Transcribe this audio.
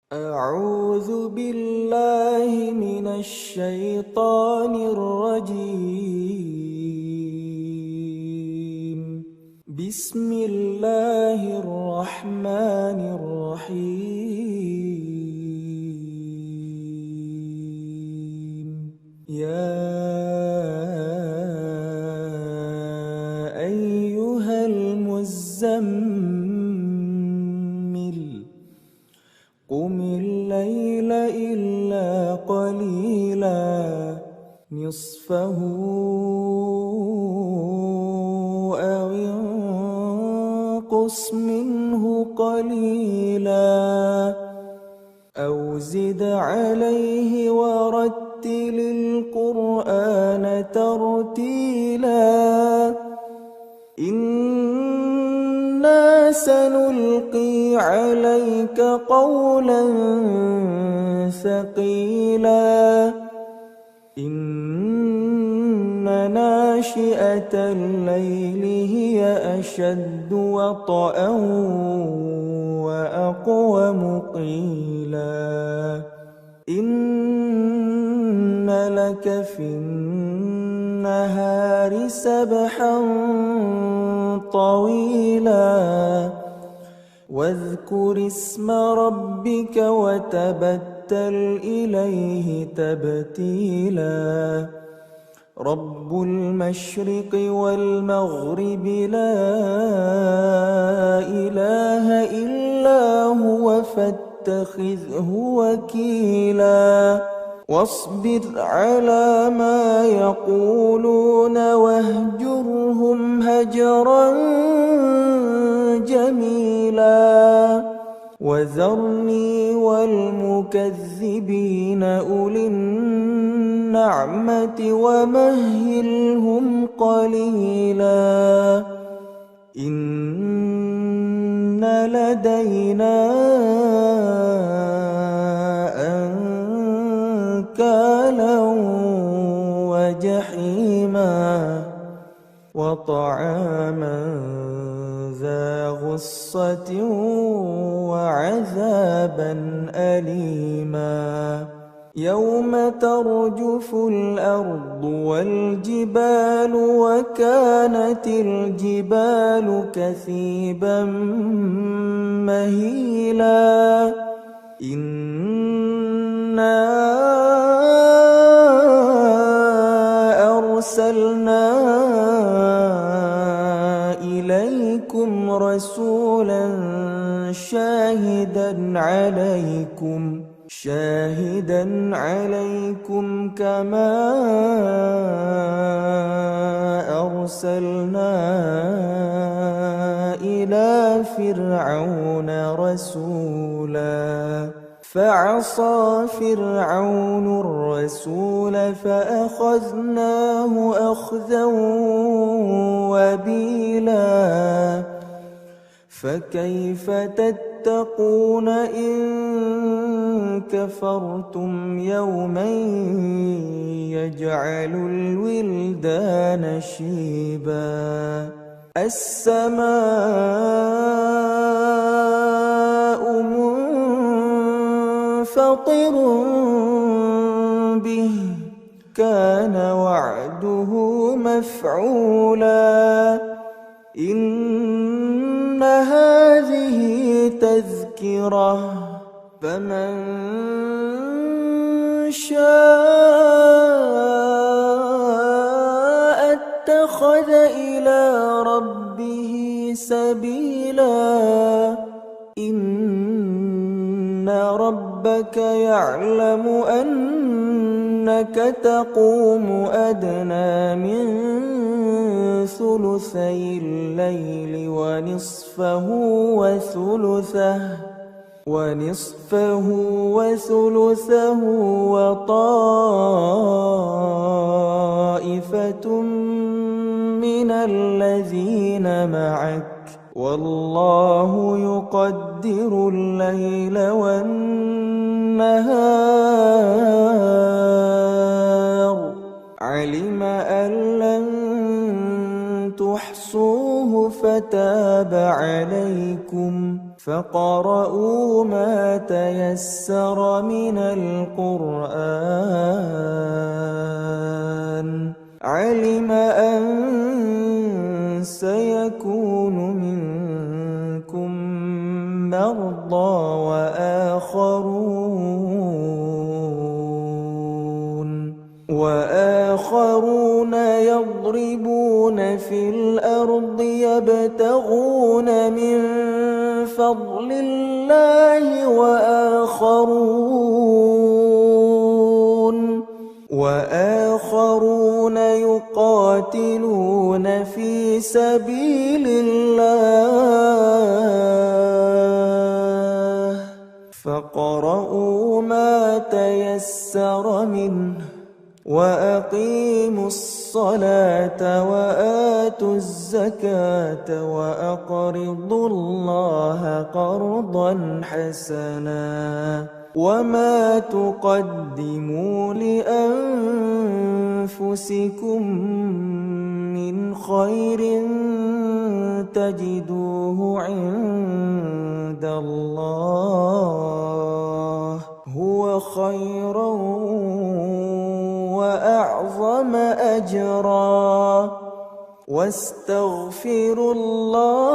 أعوذ بالله من الشيطان الرجيم. بسم الله الرحمن الرحيم. يا أيها المزمل قم الليل إلا قليلا نصفه أو انقص منه قليلا أو زد عليه ورتل القرآن ترتيلا إنا سنلقي عليك قولا ثقيلا إن ناشئة الليل هي أشد وطئا وأقوم قيلا إن لك في النهار سبحا طويلا واذكر اسم ربك وتبتل إليه تبتيلا رب المشرق والمغرب لا إله إلا هو فاتخذه وكيلا واصبر على ما يقولون واهجرهم هجرا جميلا وذرني والمكذبين أولي النعمة ومهلهم قليلا إن لدينا أنكالا وجحيما وطعاما ذا غصة وعذابا أليما يوم ترجف الأرض والجبال وكانت الجبال كثيبا مهيلا إنا أرسلنا إليكم رسولا شاهدا عليكم كما أرسلنا إلى فرعون رسولا فعصى فرعون الرسول فأخذناه أخذا وبيلا فكيف تتقون إن كفرتم يوما يجعل الولدان شيبا السماء منفطر به كان وعده مفعولا إن هذه تذكرة فمن شاء اتخذ إلى ربه سبيلا إن ربك يعلم أنك تقوم أدنى من ثلثي الليل ونصفه وثلثه وطائفة من الذين معك والله يقدر الليل والنهار علم أن لن تحصوه فتاب عليكم فاقرؤوا ما تيسر من القرآن. علم أن سيكون منكم مرضى وآخرون يضربون في الأرض يبتغون من فضل الله وآخرون يقاتلون في سبيل الله. فاقرؤوا ما تيسر منه وأقيموا الصلاة وآتوا الزكاة وأقرضوا الله قرضا حسنا. وما تقدموا لأنفسكم من خير تجدوه عند الله هو خيرا وأعظم أجرا. واستغفروا الله